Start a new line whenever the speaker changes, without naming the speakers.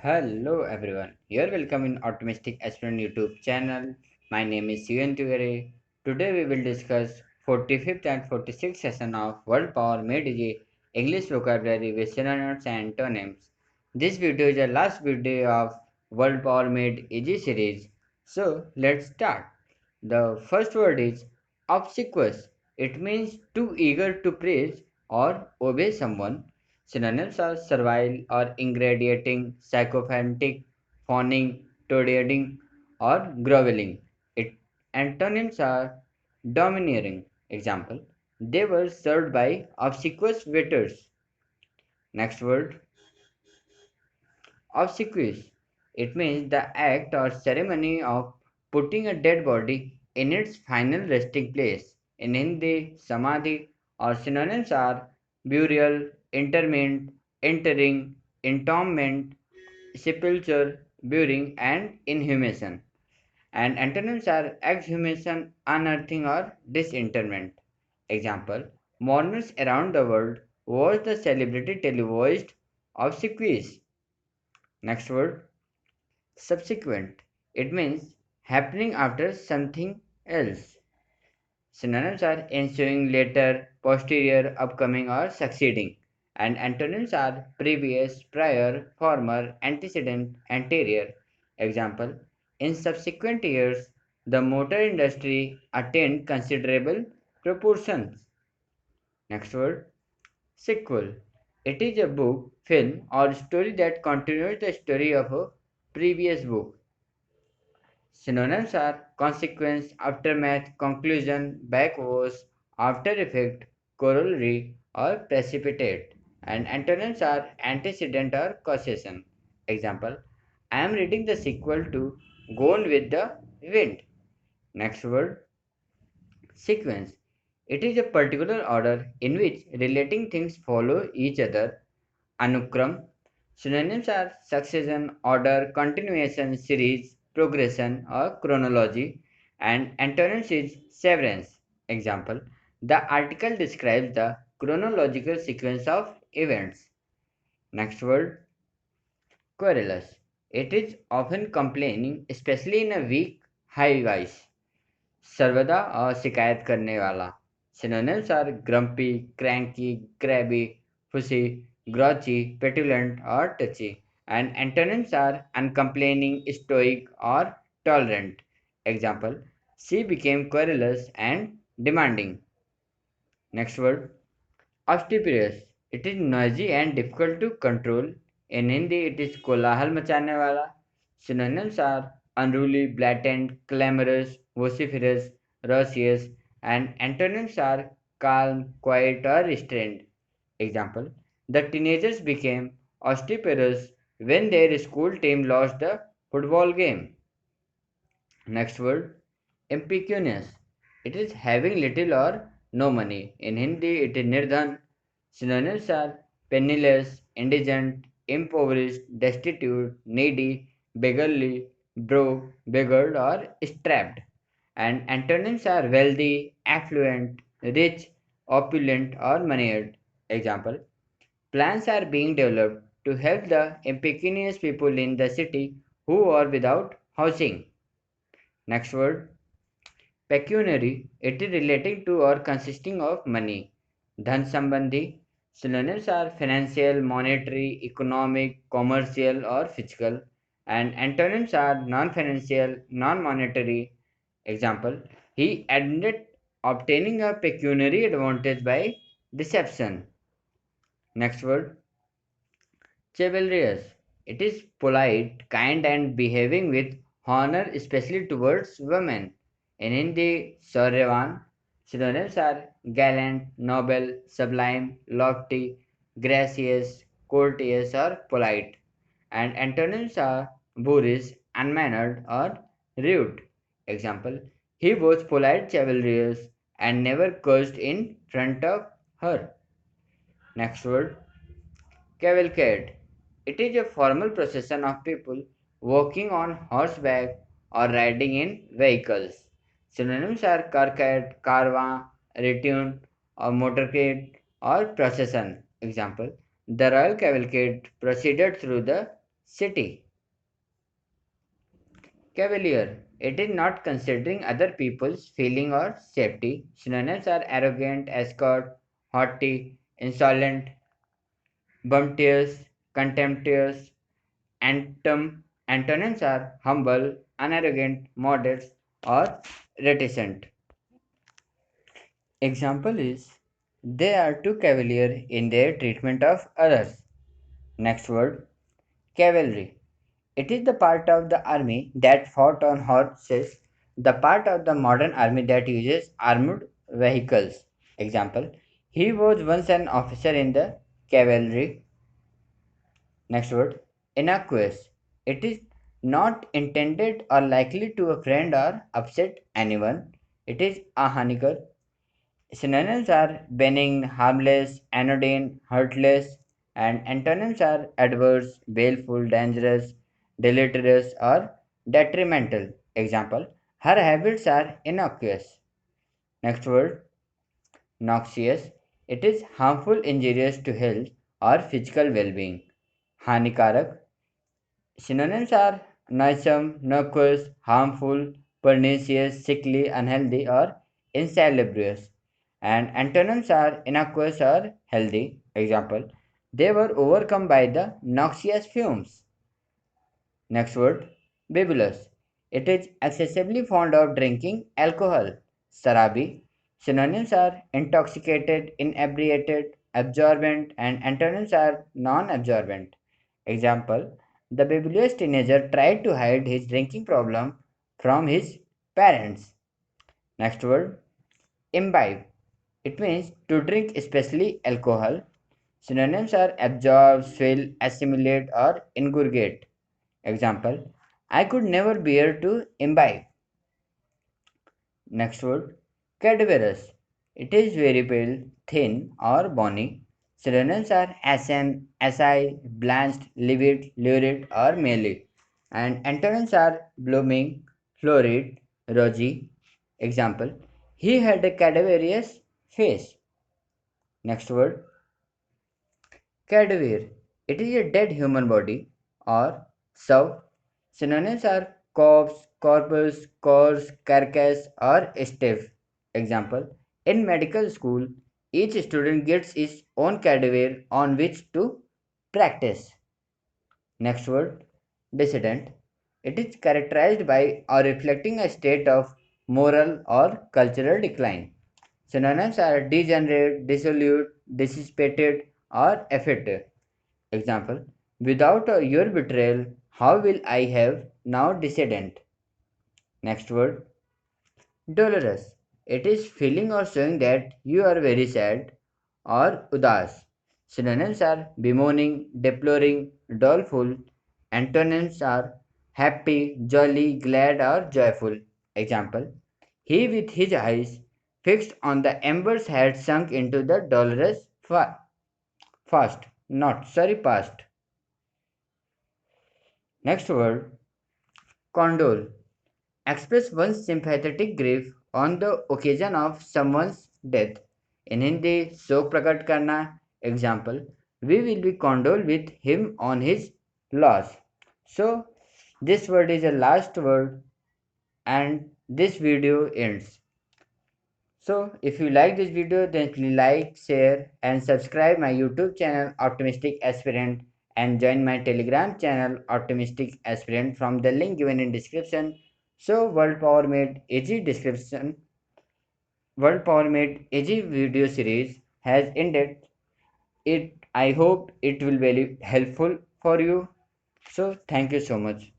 Hello everyone, you're welcome in Optimistic Aspirant YouTube channel. My name is Yuan Tugare. Today we will discuss 45th and 46th session of World Power Made Easy English Vocabulary with Synonyms and Antonyms. This video is the last video of World Power Made Easy series. So let's start. The first word is obsequious. It means too eager to praise or obey someone. Synonyms are servile or ingratiating, sycophantic, fawning, toadying, or groveling. It antonyms are domineering. Example: they were served by obsequious waiters. Next word: obsequious. It means the act or ceremony of putting a dead body in its final resting place. In Hindi, samadhi or synonyms are burial, interment, entering, entombment, sepulture, burying, and inhumation. And antonyms are exhumation, unearthing, or disinterment. Example: mourners around the world watch the celebrity televised obsequies. Next word: subsequent. It means happening after something else. Synonyms are ensuing, later, posterior, upcoming, or succeeding. And antonyms are previous, prior, former, antecedent, anterior. Example: in subsequent years, the motor industry attained considerable proportions. Next word: sequel. It is a book, film, or story that continues the story of a previous book. Synonyms are consequence, aftermath, conclusion, backwash, after effect, corollary, or precipitate. And antonyms are antecedent or causation. Example: I am reading the sequel to Gone with the Wind. Next word: sequence. It is a particular order in which relating things follow each other. Anukram. Synonyms are succession, order, continuation, series, progression, or chronology, and antonyms is severance. Example: the article describes the chronological sequence of events. Next word: querulous. It is often complaining, especially in a weak, high voice. सर्वदा शिकायत करने वाला. Synonyms are grumpy, cranky, crabby, fussy, grouchy, petulant, or touchy. And antonyms are uncomplaining, stoic, or tolerant. Example: she became querulous and demanding. Next word: obstreperous. It is noisy and difficult to control. In Hindi, it is कोलाहल मचाने वाला. Synonyms are unruly, blatant, clamorous, vociferous, raucous, and antonyms are calm, quiet, or restrained. Example: the teenagers became obstreperous when their school team lost the football game. Next word: impecunious. It is having little or no money. In Hindi, it is nirdhan. Synonyms are penniless, indigent, impoverished, destitute, needy, beggarly, broke, beggared, or strapped. And antonyms are wealthy, affluent, rich, opulent, or moneyed. Example: plans are being developed to help the impecunious people in the city who are without housing. Next word: pecuniary. It is relating to or consisting of money. Dhan sambandhi. Synonyms are financial, monetary, economic, commercial, or physical. And antonyms are non-financial, non-monetary. Example: he admitted obtaining a pecuniary advantage by deception. Next word: chivalrous. It is polite, kind, and behaving with honor, especially towards women. In Hindi, Sauryavan. Synonyms are gallant, noble, sublime, lofty, gracious, courteous, or polite. And antonyms are boorish, unmannered, or rude. Example: he was polite, chivalrous, and never cursed in front of her. Next word: cavalcade. It is a formal procession of people walking on horseback or riding in vehicles. Synonyms are carcade, caravan, retinue, or motorcade, or procession. Example: the royal cavalcade proceeded through the City. Cavalier. It is not considering other people's feeling or safety. Synonyms are arrogant, escort, haughty, insolent, bumptious, contemptuous. Antonyms are humble, unarrogant, modest, or reticent. Example is they are too cavalier in their treatment of others. Next word cavalry. It is the part of the army that fought on horses, the part of the modern army that uses armored vehicles. Example he was once an officer in the cavalry. Next word innocuous. It is not intended or likely to offend or upset anyone. It is ahaniकर. Synonyms are benign, harmless, anodyne, hurtless, and antonyms are adverse, baleful, dangerous, deleterious, or detrimental. Example: her habits are innocuous. Next word: noxious. It is harmful, injurious to health or physical well-being. Hanikarak. Synonyms are noisome, noxious, harmful, pernicious, sickly, unhealthy, or insalubrious. And antonyms are innocuous or healthy. Example: they were overcome by the noxious fumes. Next word: bibulous. It is excessively fond of drinking alcohol. Sarabi. Synonyms are intoxicated, inebriated, absorbent, and antonyms are non-absorbent. Example: the bibulous teenager tried to hide his drinking problem from his parents. Next word: imbibe. It means to drink, especially alcohol. Synonyms are absorb, swill, assimilate, or ingurgite. Example: I could never bear to imbibe. Next word: cadaverous. It is very pale, thin, or bony. Synonyms are ashen, assay, blanched, livid, lurid, or mealy. And antonyms are blooming, florid, rosy. Example: he had a cadaverous face. Next word: cadaver. It is a dead human body or shove. Synonyms are corpse, corpus, corpse, carcass, or stiff. Example: in medical school, each student gets his own cadaver on which to practice. Next word: dissident. It is characterized by or reflecting a state of moral or cultural decline. Synonyms are degenerate, dissolute, dissipated, or effete. Example: without your betrayal, how will I have now dissident? Next word: dolorous. It is feeling or showing that you are very sad or udas. Synonyms are bemoaning, deploring, doleful. Antonyms are happy, jolly, glad, or joyful. Example: he with his eyes fixed on the embers had sunk into the dolorous fast. Not sorry past. Next word: condole. Express one's sympathetic grief on the occasion of someone's death. In Hindi, शोक प्रकट करना. Example: we will be condole with him on his loss. So this word is the last word and this video ends. So if you like this video, then please like, share and subscribe my YouTube channel Optimistic Aspirant and join my Telegram channel Optimistic Aspirant from the link given in description. So World Power Made AG video series has ended. It I hope it will be very helpful for you. So thank you so much.